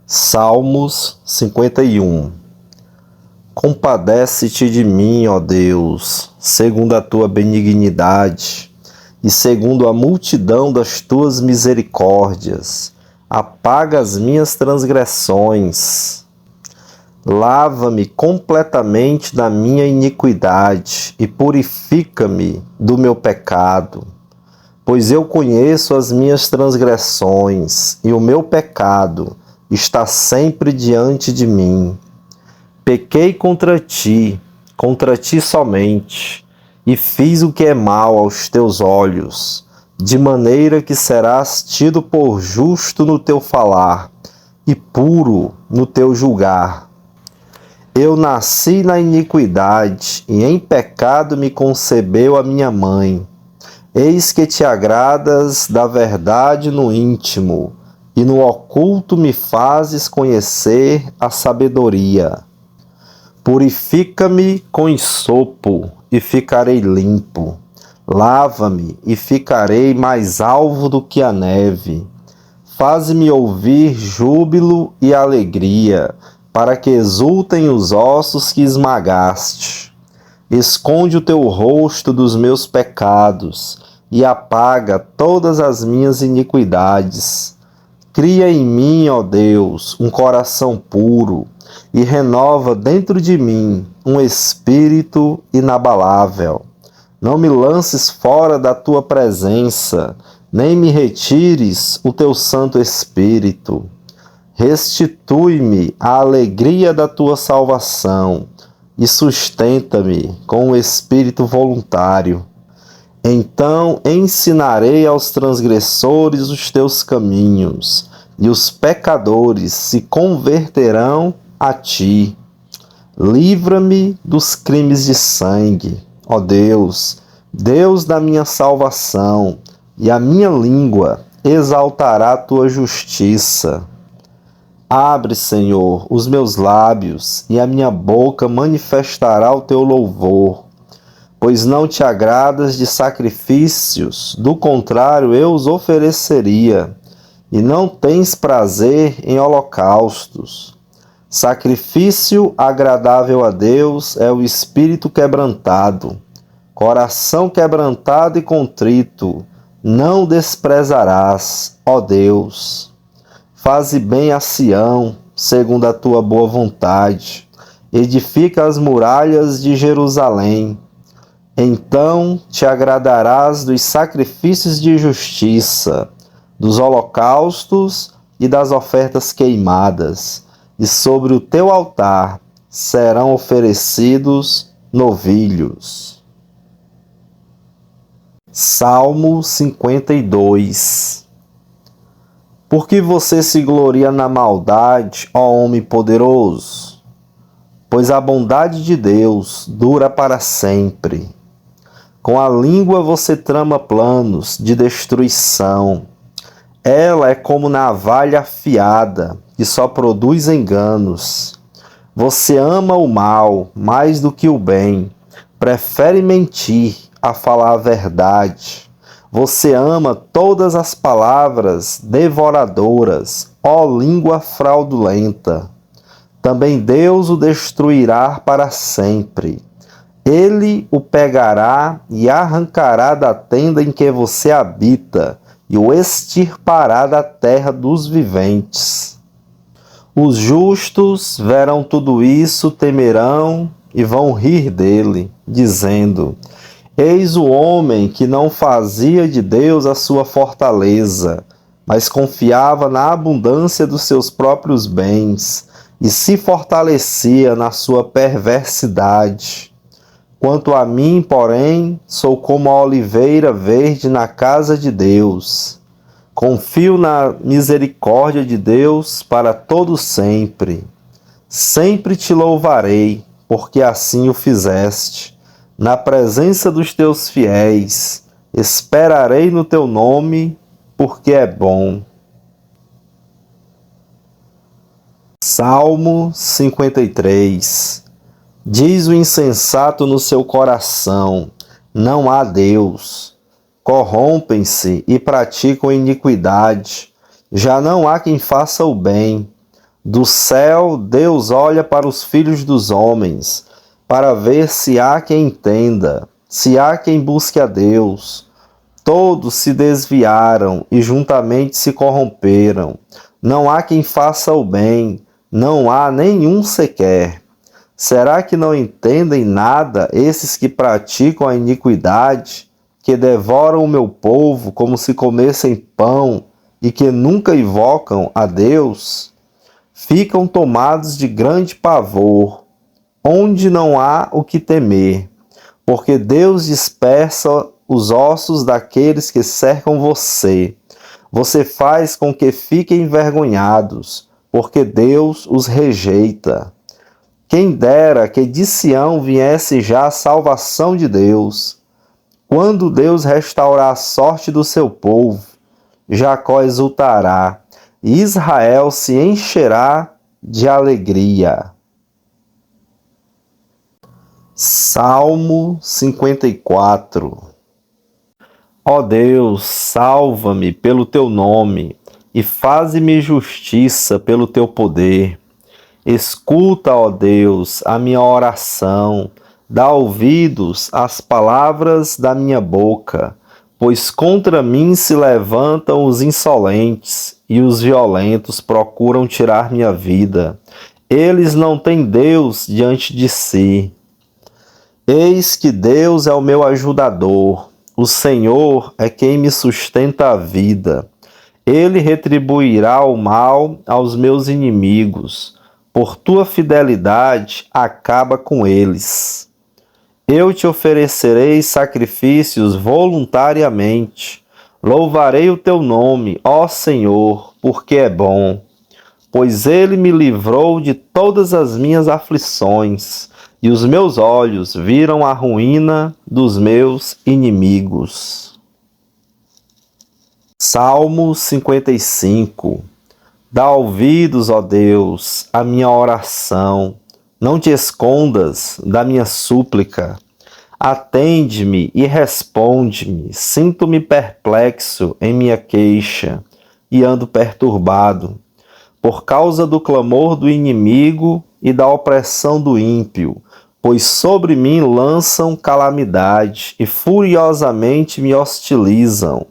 Salmos 51. Compadece-te de mim, ó Deus, segundo a tua benignidade e segundo a multidão das tuas misericórdias. Apaga as minhas transgressões. Lava-me completamente da minha iniquidade e purifica-me do meu pecado. Pois eu conheço as minhas transgressões e o meu pecado está sempre diante de mim. Pequei contra ti somente, e fiz o que é mal aos teus olhos, de maneira que serás tido por justo no teu falar e puro no teu julgar. Eu nasci na iniquidade, e em pecado me concebeu a minha mãe. Eis que te agradas da verdade no íntimo, e no oculto me fazes conhecer a sabedoria. Purifica-me com hisopo, e ficarei limpo. Lava-me, e ficarei mais alvo do que a neve. Faze-me ouvir júbilo e alegria, para que exultem os ossos que esmagaste. Esconde o teu rosto dos meus pecados, e apaga todas as minhas iniquidades. Cria em mim, ó Deus, um coração puro, e renova dentro de mim um espírito inabalável. Não me lances fora da tua presença, nem me retires o teu Santo Espírito. Restitui-me a alegria da tua salvação, e sustenta-me com o espírito voluntário. Então ensinarei aos transgressores os teus caminhos, e os pecadores se converterão a ti. Livra-me dos crimes de sangue, ó Deus, Deus da minha salvação, e a minha língua exaltará a tua justiça. Abre, Senhor, os meus lábios, e a minha boca manifestará o teu louvor. Pois não te agradas de sacrifícios, do contrário eu os ofereceria, e não tens prazer em holocaustos. Sacrifício agradável a Deus é o espírito quebrantado. Coração quebrantado e contrito, não desprezarás, ó Deus. Faze bem a Sião, segundo a tua boa vontade. Edifica as muralhas de Jerusalém. Então te agradarás dos sacrifícios de justiça, dos holocaustos e das ofertas queimadas, e sobre o teu altar serão oferecidos novilhos. Salmo 52. Por que você se gloria na maldade, ó homem poderoso? Pois a bondade de Deus dura para sempre. Com a língua você trama planos de destruição. Ela é como navalha afiada, que só produz enganos. Você ama o mal mais do que o bem, prefere mentir a falar a verdade. Você ama todas as palavras devoradoras, ó língua fraudulenta. Também Deus o destruirá para sempre. Ele o pegará e arrancará da tenda em que você habita, e o extirpará da terra dos viventes. Os justos verão tudo isso, temerão e vão rir dele, dizendo: Eis o homem que não fazia de Deus a sua fortaleza, mas confiava na abundância dos seus próprios bens e se fortalecia na sua perversidade. Quanto a mim, porém, sou como a oliveira verde na casa de Deus. Confio na misericórdia de Deus para todo sempre. Sempre te louvarei, porque assim o fizeste. Na presença dos teus fiéis, esperarei no teu nome, porque é bom. Salmo 53. Diz o insensato no seu coração: não há Deus. Corrompem-se e praticam iniquidade. Já não há quem faça o bem. Do céu, Deus olha para os filhos dos homens, para ver se há quem entenda, se há quem busque a Deus. Todos se desviaram e juntamente se corromperam. Não há quem faça o bem, não há nenhum sequer. Será que não entendem nada esses que praticam a iniquidade, que devoram o meu povo como se comessem pão e que nunca invocam a Deus? Ficam tomados de grande pavor, onde não há o que temer, porque Deus dispersa os ossos daqueles que cercam você. Você faz com que fiquem envergonhados, porque Deus os rejeita. Quem dera que de Sião viesse já a salvação de Deus. Quando Deus restaurar a sorte do seu povo, Jacó exultará, e Israel se encherá de alegria. Salmo 54. Ó Deus, salva-me pelo teu nome e faze-me justiça pelo teu poder. Escuta, ó Deus, a minha oração, dá ouvidos às palavras da minha boca, pois contra mim se levantam os insolentes e os violentos procuram tirar minha vida. Eles não têm Deus diante de si. Eis que Deus é o meu ajudador, o Senhor é quem me sustenta a vida. Ele retribuirá o mal aos meus inimigos. Por tua fidelidade, acaba com eles. Eu te oferecerei sacrifícios voluntariamente. Louvarei o teu nome, ó Senhor, porque é bom. Pois ele me livrou de todas as minhas aflições, e os meus olhos viram a ruína dos meus inimigos. Salmo 55. Dá ouvidos, ó Deus, à minha oração. Não te escondas da minha súplica. Atende-me e responde-me. Sinto-me perplexo em minha queixa e ando perturbado, por causa do clamor do inimigo e da opressão do ímpio, pois sobre mim lançam calamidade e furiosamente me hostilizam.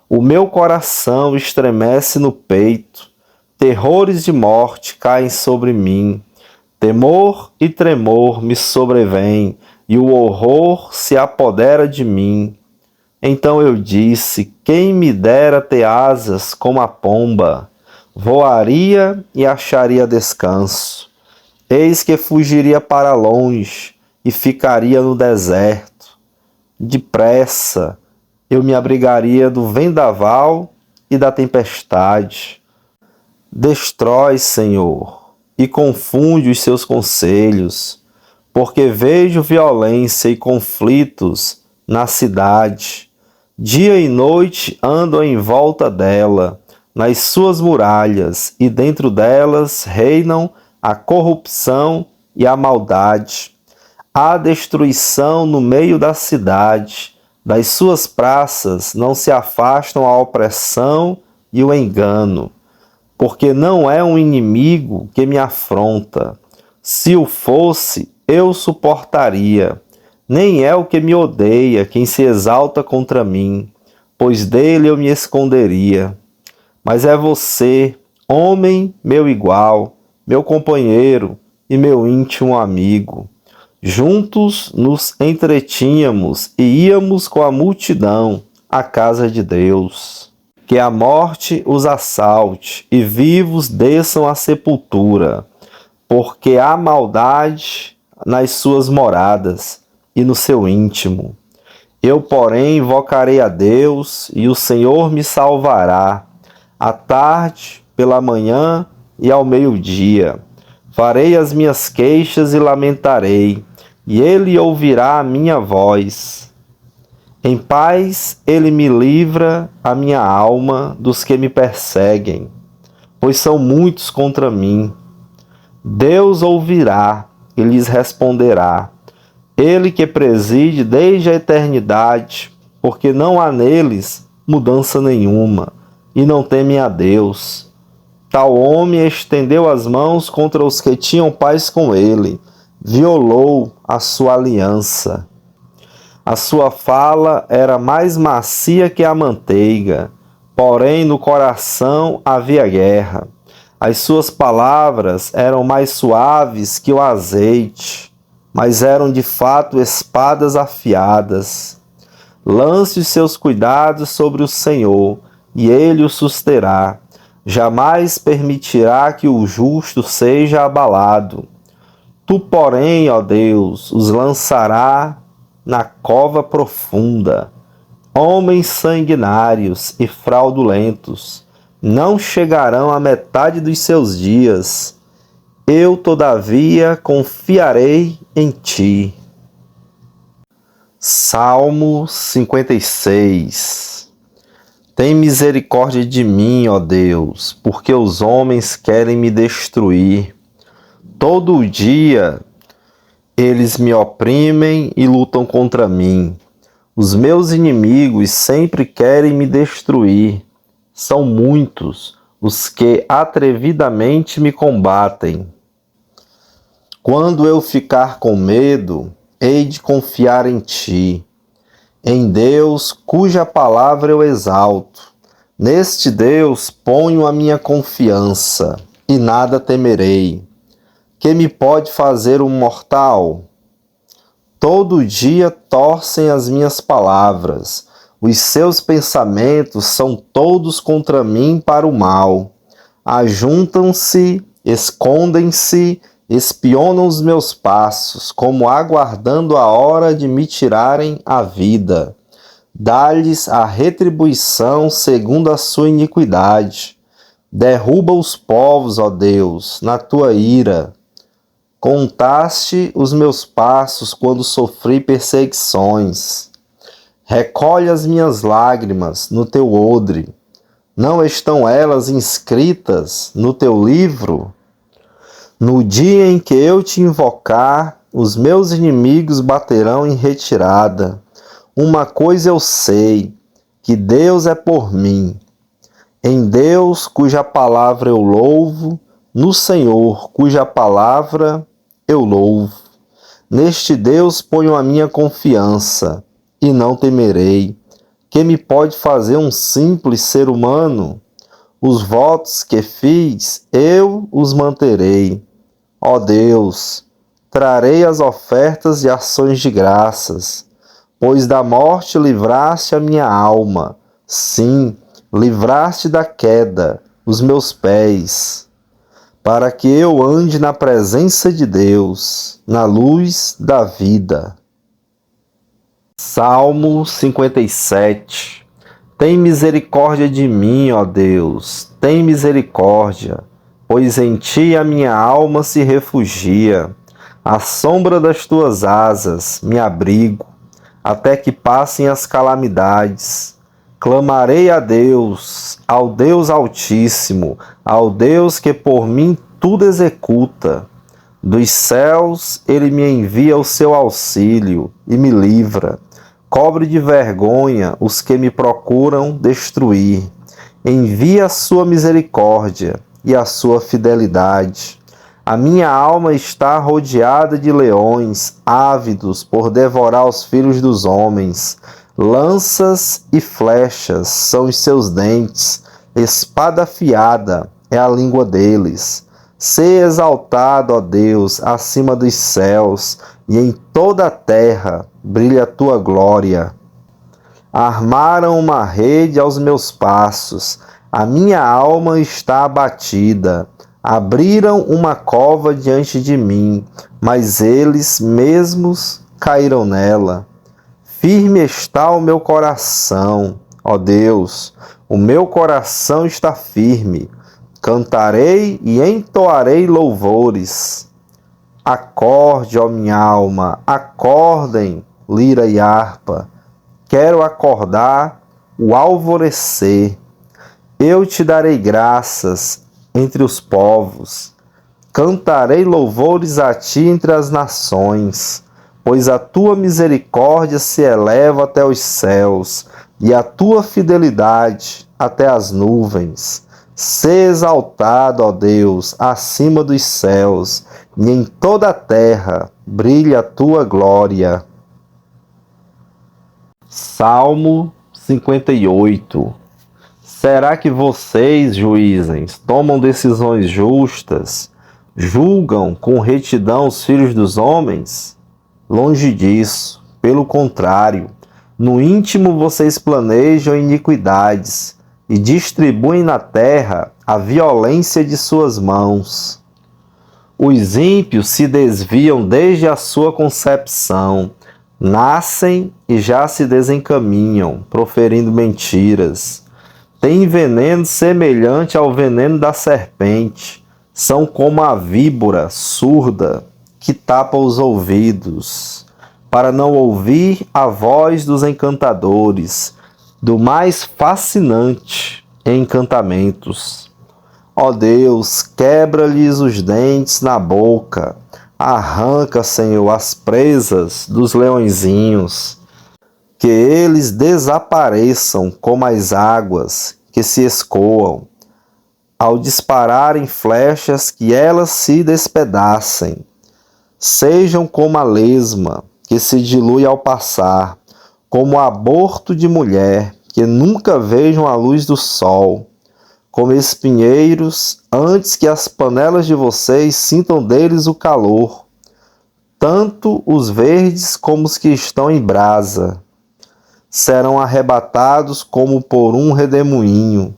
O meu coração estremece no peito, terrores de morte caem sobre mim. Temor e tremor me sobrevêm, e o horror se apodera de mim. Então eu disse: quem me dera ter asas como a pomba, voaria e acharia descanso. Eis que fugiria para longe e ficaria no deserto. Depressa eu me abrigaria do vendaval e da tempestade. Destrói, Senhor, e confunde os seus conselhos, porque vejo violência e conflitos na cidade. Dia e noite andam em volta dela, nas suas muralhas, e dentro delas reinam a corrupção e a maldade. Há destruição no meio da cidade, das suas praças não se afastam a opressão e o engano. Porque não é um inimigo que me afronta. Se o fosse, eu suportaria. Nem é o que me odeia quem se exalta contra mim, pois dele eu me esconderia. Mas é você, homem meu igual, meu companheiro e meu íntimo amigo. Juntos nos entretínhamos e íamos com a multidão à casa de Deus. Que a morte os assalte e vivos desçam à sepultura, porque há maldade nas suas moradas e no seu íntimo. Eu, porém, invocarei a Deus e o Senhor me salvará. À tarde, pela manhã e ao meio-dia, farei as minhas queixas e lamentarei, e ele ouvirá a minha voz. Em paz ele me livra a minha alma dos que me perseguem, pois são muitos contra mim. Deus ouvirá e lhes responderá. Ele que preside desde a eternidade, porque não há neles mudança nenhuma, e não temem a Deus. Tal homem estendeu as mãos contra os que tinham paz com ele, violou a sua aliança. A sua fala era mais macia que a manteiga, porém no coração havia guerra. As suas palavras eram mais suaves que o azeite, mas eram de fato espadas afiadas. Lance os seus cuidados sobre o Senhor, e ele o susterá. Jamais permitirá que o justo seja abalado. Tu, porém, ó Deus, os lançará na cova profunda. Homens sanguinários e fraudulentos não chegarão à metade dos seus dias. Eu, todavia, confiarei em ti. Salmo 56. Tem misericórdia de mim, ó Deus, porque os homens querem me destruir. Todo dia eles me oprimem e lutam contra mim. Os meus inimigos sempre querem me destruir. São muitos os que atrevidamente me combatem. Quando eu ficar com medo, hei de confiar em ti. Em Deus, cuja palavra eu exalto. Neste Deus ponho a minha confiança, e nada temerei. Que me pode fazer um mortal? Todo dia torcem as minhas palavras. Os seus pensamentos são todos contra mim para o mal. Ajuntam-se, escondem-se, espionam os meus passos, como aguardando a hora de me tirarem a vida. Dá-lhes a retribuição segundo a sua iniquidade. Derruba os povos, ó Deus, na tua ira. Contaste os meus passos quando sofri perseguições. Recolhe as minhas lágrimas no teu odre. Não estão elas inscritas no teu livro? No dia em que eu te invocar, os meus inimigos baterão em retirada. Uma coisa eu sei, que Deus é por mim. Em Deus, cuja palavra eu louvo, no Senhor, cuja palavra eu louvo. Neste Deus ponho a minha confiança, e não temerei. Que me pode fazer um simples ser humano? Os votos que fiz, eu os manterei. Ó Deus, trarei as ofertas e ações de graças, pois da morte livraste a minha alma. Sim, livraste da queda os meus pés, para que eu ande na presença de Deus, na luz da vida. Salmo 57. Tem misericórdia de mim, ó Deus, tem misericórdia, pois em ti a minha alma se refugia. À sombra das tuas asas me abrigo, até que passem as calamidades. Clamarei a Deus, ao Deus Altíssimo, ao Deus que por mim tudo executa. Dos céus ele me envia o seu auxílio e me livra. Cobre de vergonha os que me procuram destruir. Envia a sua misericórdia e a sua fidelidade. A minha alma está rodeada de leões, ávidos por devorar os filhos dos homens. Lanças e flechas são os seus dentes, espada afiada é a língua deles. Sê exaltado, ó Deus, acima dos céus, e em toda a terra brilha a tua glória. Armaram uma rede aos meus passos, a minha alma está abatida. Abriram uma cova diante de mim, mas eles mesmos caíram nela. Firme está o meu coração, ó Deus, o meu coração está firme. Cantarei e entoarei louvores. Acorde, ó minha alma, acordem, lira e harpa. Quero acordar o alvorecer. Eu te darei graças entre os povos. Cantarei louvores a ti entre as nações, pois a tua misericórdia se eleva até os céus, e a tua fidelidade até as nuvens. Sê exaltado, ó Deus, acima dos céus, e em toda a terra brilha a tua glória. Salmo 58. Será que vocês, juízes, tomam decisões justas, julgam com retidão os filhos dos homens? Longe disso, pelo contrário, no íntimo vocês planejam iniquidades e distribuem na terra a violência de suas mãos. Os ímpios se desviam desde a sua concepção, nascem e já se desencaminham, proferindo mentiras. Têm veneno semelhante ao veneno da serpente, são como a víbora surda que tapa os ouvidos, para não ouvir a voz dos encantadores, do mais fascinante encantamentos. Ó Deus, quebra-lhes os dentes na boca, arranca, Senhor, as presas dos leõezinhos, que eles desapareçam como as águas que se escoam, ao dispararem flechas que elas se despedacem. Sejam como a lesma que se dilui ao passar, como o aborto de mulher que nunca vejam a luz do sol, como espinheiros, antes que as panelas de vocês sintam deles o calor, tanto os verdes como os que estão em brasa. Serão arrebatados como por um redemoinho.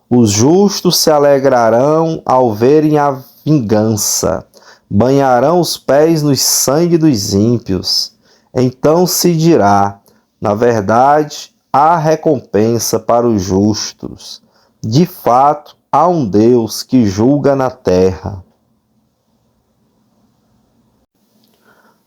Os justos se alegrarão ao verem a vingança, banharão os pés no sangue dos ímpios. Então se dirá, na verdade, há recompensa para os justos. De fato, há um Deus que julga na terra.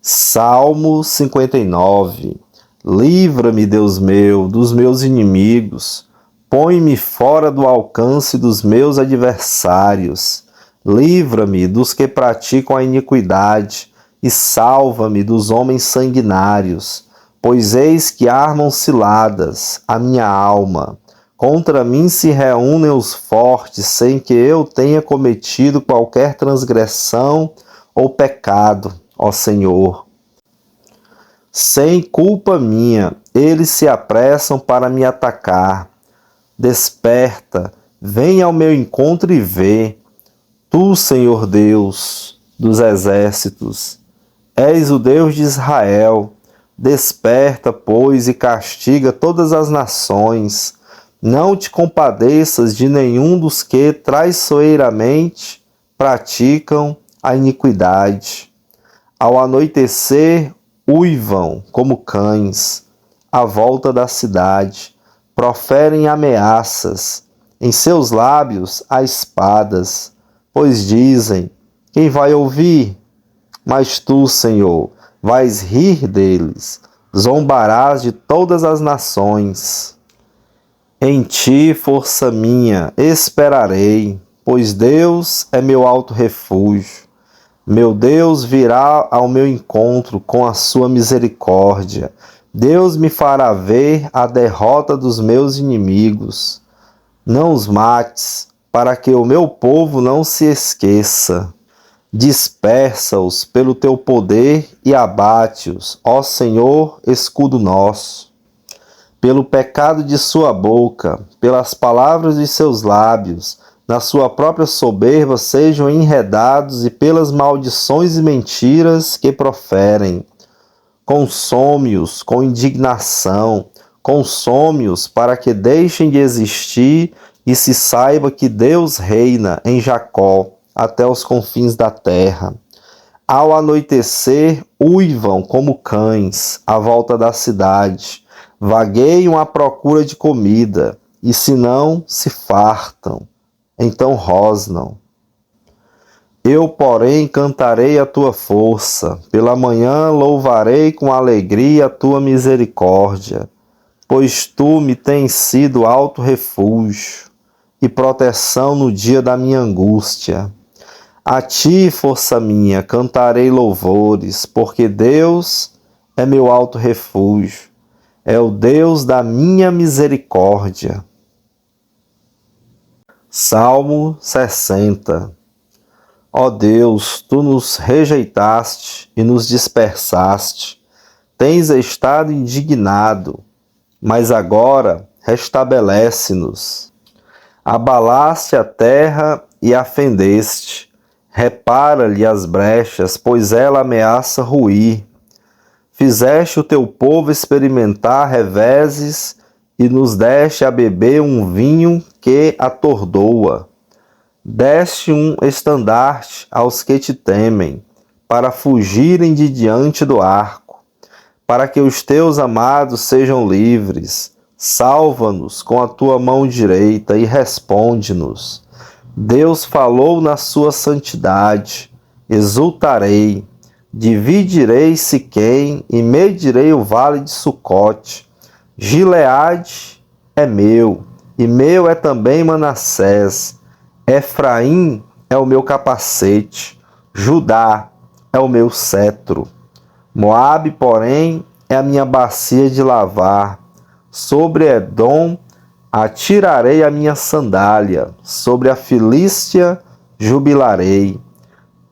Salmo 59. Livra-me, Deus meu, dos meus inimigos. Põe-me fora do alcance dos meus adversários. Livra-me dos que praticam a iniquidade e salva-me dos homens sanguinários, pois eis que armam ciladas a minha alma. Contra mim se reúnem os fortes, sem que eu tenha cometido qualquer transgressão ou pecado, ó Senhor. Sem culpa minha, eles se apressam para me atacar. Desperta, vem ao meu encontro e vê. Tu, Senhor Deus dos exércitos, és o Deus de Israel. Desperta, pois, e castiga todas as nações. Não te compadeças de nenhum dos que traiçoeiramente praticam a iniquidade. Ao anoitecer, uivam como cães à volta da cidade, proferem ameaças, em seus lábios há espadas, pois dizem: quem vai ouvir? Mas tu, Senhor, vais rir deles, zombarás de todas as nações. Em ti, força minha, esperarei, pois Deus é meu alto refúgio. Meu Deus virá ao meu encontro com a sua misericórdia. Deus me fará ver a derrota dos meus inimigos. Não os mates, para que o meu povo não se esqueça. Dispersa-os pelo teu poder e abate-os, ó Senhor, escudo nosso. Pelo pecado de sua boca, pelas palavras de seus lábios, na sua própria soberba sejam enredados e pelas maldições e mentiras que proferem. Consome-os com indignação, consome-os para que deixem de existir e se saiba que Deus reina em Jacó até os confins da terra. Ao anoitecer, uivam como cães à volta da cidade, vagueiam à procura de comida, e se não, se fartam, então rosnam. Eu, porém, cantarei a tua força, pela manhã louvarei com alegria a tua misericórdia, pois tu me tens sido alto refúgio e proteção no dia da minha angústia. A ti, força minha, cantarei louvores, porque Deus é meu alto refúgio, é o Deus da minha misericórdia. Salmo 60. Ó Deus, tu nos rejeitaste e nos dispersaste. Tens estado indignado, mas agora restabelece-nos. Abalaste a terra e a fendeste. Repara-lhe as brechas, pois ela ameaça ruir. Fizeste o teu povo experimentar reveses e nos deste a beber um vinho que atordoa. Deste um estandarte aos que te temem, para fugirem de diante do arco, para que os teus amados sejam livres. Salva-nos com a tua mão direita e responde-nos. Deus falou na sua santidade, exultarei. Dividirei Siquém e medirei o vale de Sucote. Gileade é meu, e meu é também Manassés. Efraim é o meu capacete, Judá é o meu cetro. Moabe, porém, é a minha bacia de lavar. Sobre Edom atirarei a minha sandália, sobre a Filístia jubilarei.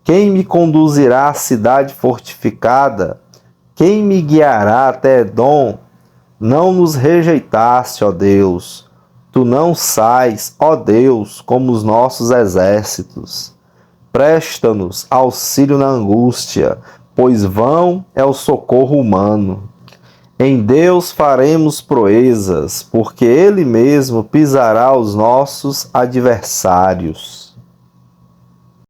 Quem me conduzirá à cidade fortificada? Quem me guiará até Edom? Não nos rejeitaste, ó Deus. Tu não sais, ó Deus, como os nossos exércitos. Presta-nos auxílio na angústia, pois vão é o socorro humano. Em Deus faremos proezas, porque Ele mesmo pisará os nossos adversários.